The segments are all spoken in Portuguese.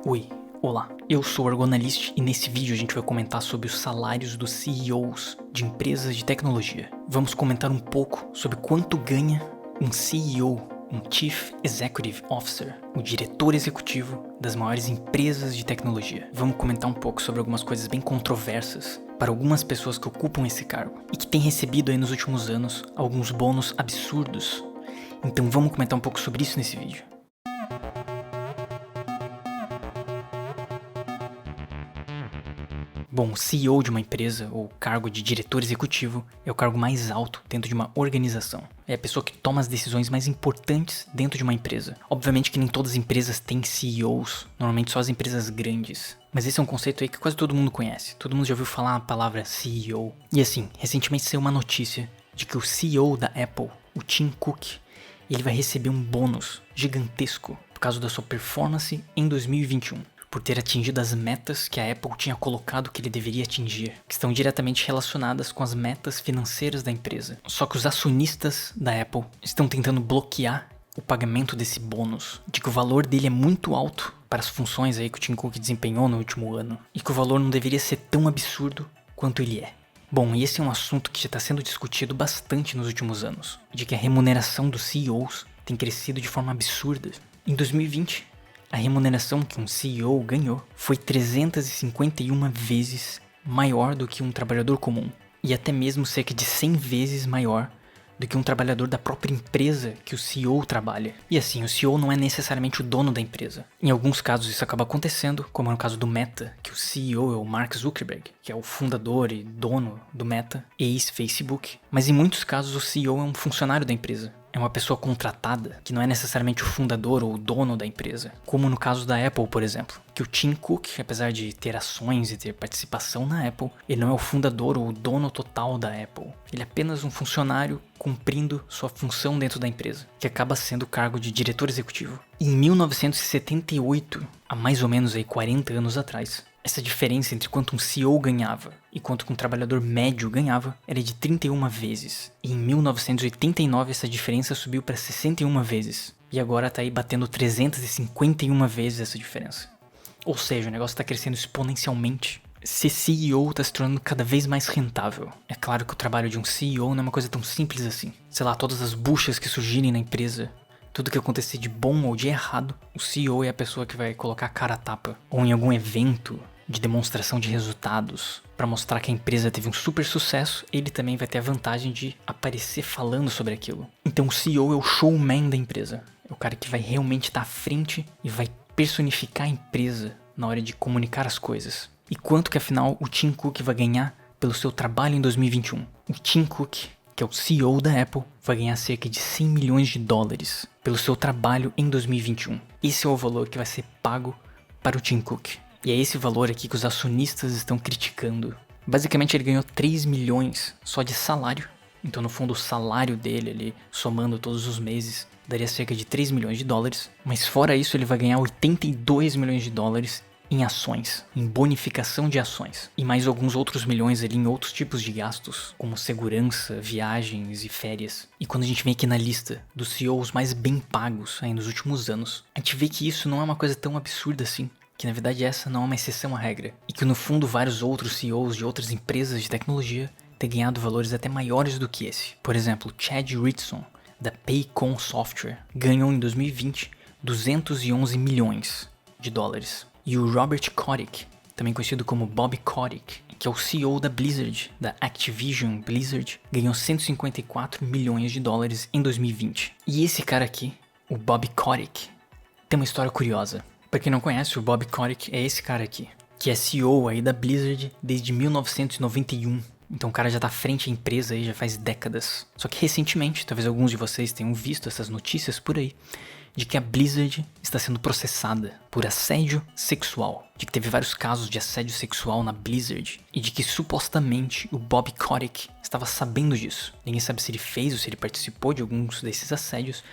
Oi, olá, eu sou o Argonalist e nesse vídeo a gente vai comentar sobre os salários dos CEOs de empresas de tecnologia. Vamos comentar um pouco sobre quanto ganha um CEO, um Chief Executive Officer, o diretor executivo das maiores empresas de tecnologia. Vamos comentar um pouco sobre algumas coisas bem controversas para algumas pessoas que ocupam esse cargo e que têm recebido aí nos últimos anos alguns bônus absurdos. Então vamos comentar um pouco sobre isso nesse vídeo. Bom, o CEO de uma empresa, ou cargo de diretor executivo, é o cargo mais alto dentro de uma organização. É a pessoa que toma as decisões mais importantes dentro de uma empresa. Obviamente que nem todas as empresas têm CEOs, normalmente só as empresas grandes. Mas esse é um conceito aí que quase todo mundo conhece. Todo mundo já ouviu falar a palavra CEO. E assim, recentemente saiu uma notícia de que o CEO da Apple, o Tim Cook, ele vai receber um bônus gigantesco por causa da sua performance em 2021. Por ter atingido as metas que a Apple tinha colocado que ele deveria atingir, que estão diretamente relacionadas com as metas financeiras da empresa. Só que os acionistas da Apple estão tentando bloquear o pagamento desse bônus, de que o valor dele é muito alto para as funções aí que o Tim Cook desempenhou no último ano, e que o valor não deveria ser tão absurdo quanto ele é. Bom, e esse é um assunto que já está sendo discutido bastante nos últimos anos, de que a remuneração dos CEOs tem crescido de forma absurda. Em 2020, a remuneração que um CEO ganhou foi 351 vezes maior do que um trabalhador comum, e até mesmo cerca de 100 vezes maior do que um trabalhador da própria empresa que o CEO trabalha. E assim, o CEO não é necessariamente o dono da empresa. Em alguns casos isso acaba acontecendo, como no caso do Meta, que o CEO é o Mark Zuckerberg, que é o fundador e dono do Meta, ex-Facebook. Mas em muitos casos o CEO é um funcionário da empresa. É uma pessoa contratada, que não é necessariamente o fundador ou o dono da empresa. Como no caso da Apple, por exemplo, que o Tim Cook, apesar de ter ações e ter participação na Apple, ele não é o fundador ou o dono total da Apple. Ele é apenas um funcionário cumprindo sua função dentro da empresa, que acaba sendo o cargo de diretor executivo. Em 1978, há mais ou menos aí 40 anos atrás, essa diferença entre quanto um CEO ganhava e quanto um trabalhador médio ganhava era de 31 vezes. E em 1989 essa diferença subiu para 61 vezes. E agora está aí batendo 351 vezes essa diferença. Ou seja, o negócio está crescendo exponencialmente. Ser CEO está se tornando cada vez mais rentável. É claro que o trabalho de um CEO não é uma coisa tão simples assim. Sei lá, todas as buchas que surgirem na empresa, tudo que acontecer de bom ou de errado, o CEO é a pessoa que vai colocar a cara a tapa. Ou em algum evento de demonstração de resultados, para mostrar que a empresa teve um super sucesso, ele também vai ter a vantagem de aparecer falando sobre aquilo. Então o CEO é o showman da empresa. É o cara que vai realmente estar à frente e vai personificar a empresa na hora de comunicar as coisas. E quanto que afinal o Tim Cook vai ganhar pelo seu trabalho em 2021? O Tim Cook, que é o CEO da Apple, vai ganhar cerca de 100 milhões de dólares pelo seu trabalho em 2021. Esse é o valor que vai ser pago para o Tim Cook. E é esse valor aqui que os acionistas estão criticando. Basicamente ele ganhou 3 milhões só de salário. Então no fundo o salário dele, ele somando todos os meses, daria cerca de 3 milhões de dólares. Mas fora isso ele vai ganhar 82 milhões de dólares em ações, em bonificação de ações. E mais alguns outros milhões ali em outros tipos de gastos, como segurança, viagens e férias. E quando a gente vem aqui na lista dos CEOs mais bem pagos aí nos últimos anos, a gente vê que isso não é uma coisa tão absurda assim. Que na verdade essa não é uma exceção à regra. E que no fundo vários outros CEOs de outras empresas de tecnologia têm ganhado valores até maiores do que esse. Por exemplo, Chad Ritson, da Paycom Software, ganhou em 2020 211 milhões de dólares. E o Robert Kotick, também conhecido como Bob Kotick, que é o CEO da Blizzard, da Activision Blizzard, ganhou 154 milhões de dólares em 2020. E esse cara aqui, o Bob Kotick, tem uma história curiosa. Pra quem não conhece, o Bob Kotick é esse cara aqui, que é CEO aí da Blizzard desde 1991. Então o cara já tá à frente à empresa aí já faz décadas. Só que recentemente, talvez alguns de vocês tenham visto essas notícias por aí, de que a Blizzard está sendo processada por assédio sexual. De que teve vários casos de assédio sexual na Blizzard. E de que supostamente o Bob Kotick estava sabendo disso. Ninguém sabe se ele fez ou se ele participou de alguns desses assédios,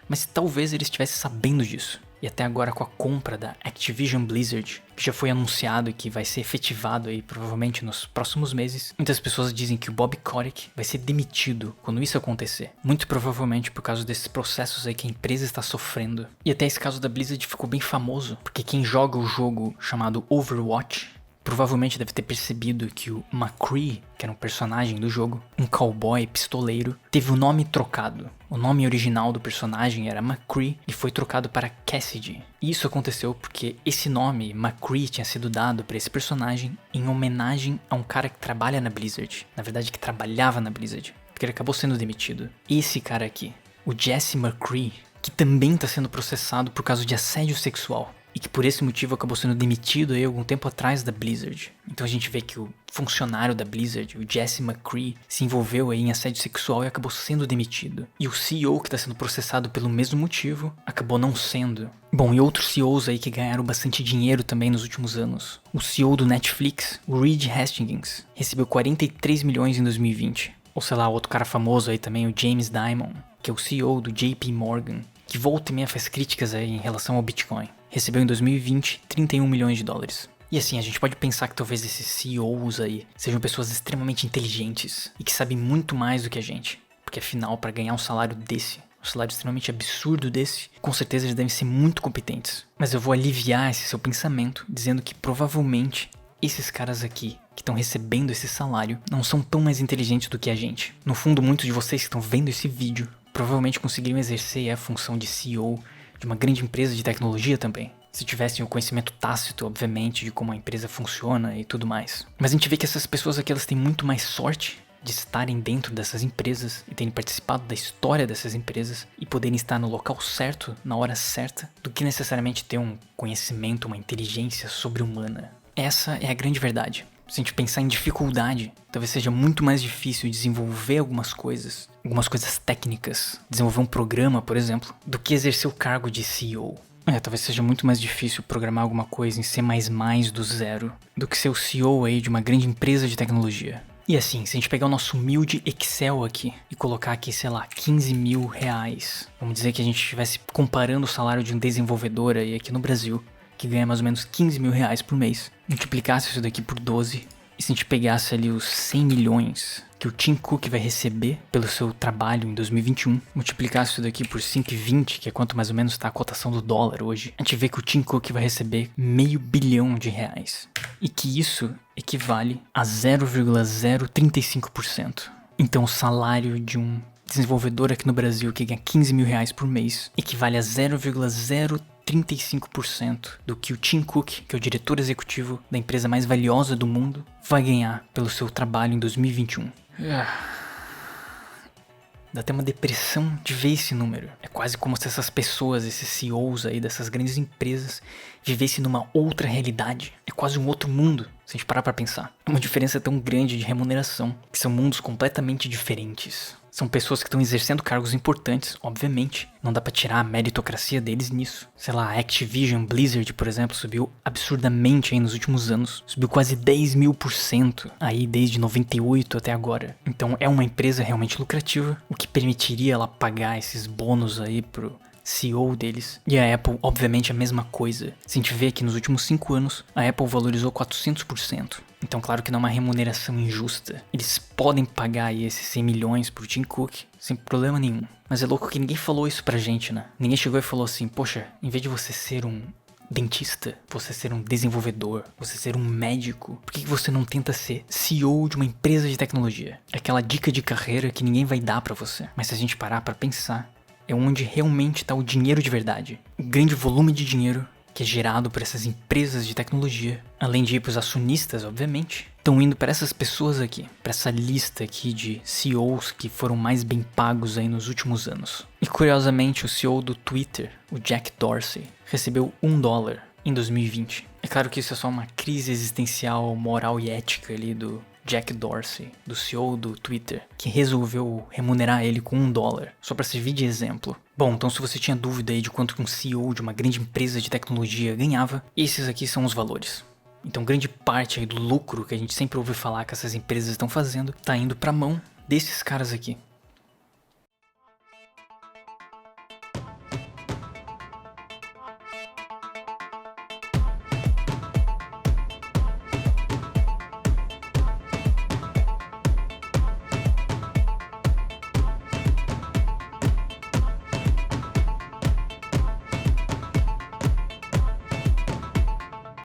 mas talvez ele estivesse sabendo disso. e até agora com a compra da Activision Blizzard, que já foi anunciado e que vai ser efetivado aí provavelmente nos próximos meses, muitas pessoas dizem que o Bobby Kotick vai ser demitido quando isso acontecer. Muito provavelmente por causa desses processos aí que a empresa está sofrendo. E até esse caso da Blizzard ficou bem famoso, porque quem joga o jogo chamado Overwatch provavelmente deve ter percebido que o McCree, que era um personagem do jogo, um cowboy pistoleiro, teve o nome trocado. O nome original do personagem era McCree e foi trocado para Cassidy. E isso aconteceu porque esse nome, McCree, tinha sido dado para esse personagem em homenagem a um cara que trabalha na Blizzard. Na verdade, que trabalhava na Blizzard, porque ele acabou sendo demitido. Esse cara aqui, o Jesse McCree, que também está sendo processado por causa de assédio sexual. E que por esse motivo acabou sendo demitido aí algum tempo atrás da Blizzard. Então a gente vê que o funcionário da Blizzard, o Jesse McCree, se envolveu aí em assédio sexual e acabou sendo demitido. E o CEO que está sendo processado pelo mesmo motivo, acabou não sendo. Bom, e outros CEOs aí que ganharam bastante dinheiro também nos últimos anos. O CEO do Netflix, o Reed Hastings, recebeu 43 milhões em 2020. Ou sei lá, outro cara famoso aí também, o James Dimon, que é o CEO do JP Morgan, que volta e meia faz críticas aí em relação ao Bitcoin. Recebeu em 2020 31 milhões de dólares. E assim, a gente pode pensar que talvez esses CEOs aí sejam pessoas extremamente inteligentes e que sabem muito mais do que a gente. Porque afinal, para ganhar um salário desse, um salário extremamente absurdo desse, com certeza eles devem ser muito competentes. Mas eu vou aliviar esse seu pensamento dizendo que provavelmente esses caras aqui que estão recebendo esse salário não são tão mais inteligentes do que a gente. No fundo, muitos de vocês que estão vendo esse vídeo provavelmente conseguiriam exercer a função de CEO de uma grande empresa de tecnologia também, se tivessem o conhecimento tácito, obviamente, de como a empresa funciona e tudo mais. Mas a gente vê que essas pessoas aqui, elas têm muito mais sorte de estarem dentro dessas empresas e terem participado da história dessas empresas e poderem estar no local certo, na hora certa, do que necessariamente ter um conhecimento, uma inteligência sobre-humana. Essa é a grande verdade. Se a gente pensar em dificuldade, talvez seja muito mais difícil desenvolver algumas coisas técnicas, desenvolver um programa, por exemplo, do que exercer o cargo de CEO. Talvez seja muito mais difícil programar alguma coisa em C++ do zero, do que ser o CEO aí de uma grande empresa de tecnologia. E assim, se a gente pegar o nosso humilde Excel aqui e colocar aqui, sei lá, 15 mil reais, vamos dizer que a gente estivesse comparando o salário de um desenvolvedor aí aqui no Brasil, que ganha mais ou menos 15 mil reais por mês, multiplicasse isso daqui por 12, e se a gente pegasse ali os 100 milhões que o Tim Cook vai receber pelo seu trabalho em 2021, multiplicasse isso daqui por 120, que é quanto mais ou menos está a cotação do dólar hoje, a gente vê que o Tim Cook vai receber R$500 bilhão. E que isso equivale a 0,035%. Então o salário de um desenvolvedor aqui no Brasil que ganha 15 mil reais por mês equivale a 0,035% do que o Tim Cook, que é o diretor executivo da empresa mais valiosa do mundo, vai ganhar pelo seu trabalho em 2021. Dá até uma depressão de ver esse número. É quase como se essas pessoas, esses CEOs aí dessas grandes empresas, vivessem numa outra realidade. É quase um outro mundo, se a gente parar pra pensar. É uma diferença tão grande de remuneração, que são mundos completamente diferentes. São pessoas que estão exercendo cargos importantes, obviamente. Não dá pra tirar a meritocracia deles nisso. Sei lá, a Activision Blizzard, por exemplo, subiu absurdamente aí nos últimos anos. Subiu quase 10.000% aí desde 98 até agora. Então é uma empresa realmente lucrativa, o que permitiria ela pagar esses bônus aí pro CEO deles. E a Apple, obviamente, a mesma coisa. Se a gente vê que nos últimos 5 anos, a Apple valorizou 400%. Então, claro que não é uma remuneração injusta. Eles podem pagar aí esses 100 milhões pro Tim Cook sem problema nenhum. Mas é louco que ninguém falou isso pra gente, né? Ninguém chegou e falou assim, poxa, em vez de você ser um dentista, você ser um desenvolvedor, você ser um médico, por que você não tenta ser CEO de uma empresa de tecnologia? É aquela dica de carreira que ninguém vai dar pra você. Mas se a gente parar pra pensar, é onde realmente está o dinheiro de verdade. O grande volume de dinheiro que é gerado por essas empresas de tecnologia, além de ir para os acionistas, obviamente, estão indo para essas pessoas aqui, para essa lista aqui de CEOs que foram mais bem pagos aí nos últimos anos. E curiosamente, o CEO do Twitter, o Jack Dorsey, recebeu $1 em 2020. É claro que isso é só uma crise existencial, moral e ética ali do Jack Dorsey, do CEO do Twitter, que resolveu remunerar ele com $1, só para servir de exemplo. Bom, então se você tinha dúvida aí de quanto um CEO de uma grande empresa de tecnologia ganhava, esses aqui são os valores. Então grande parte aí do lucro que a gente sempre ouve falar que essas empresas estão fazendo, tá indo pra mão desses caras aqui.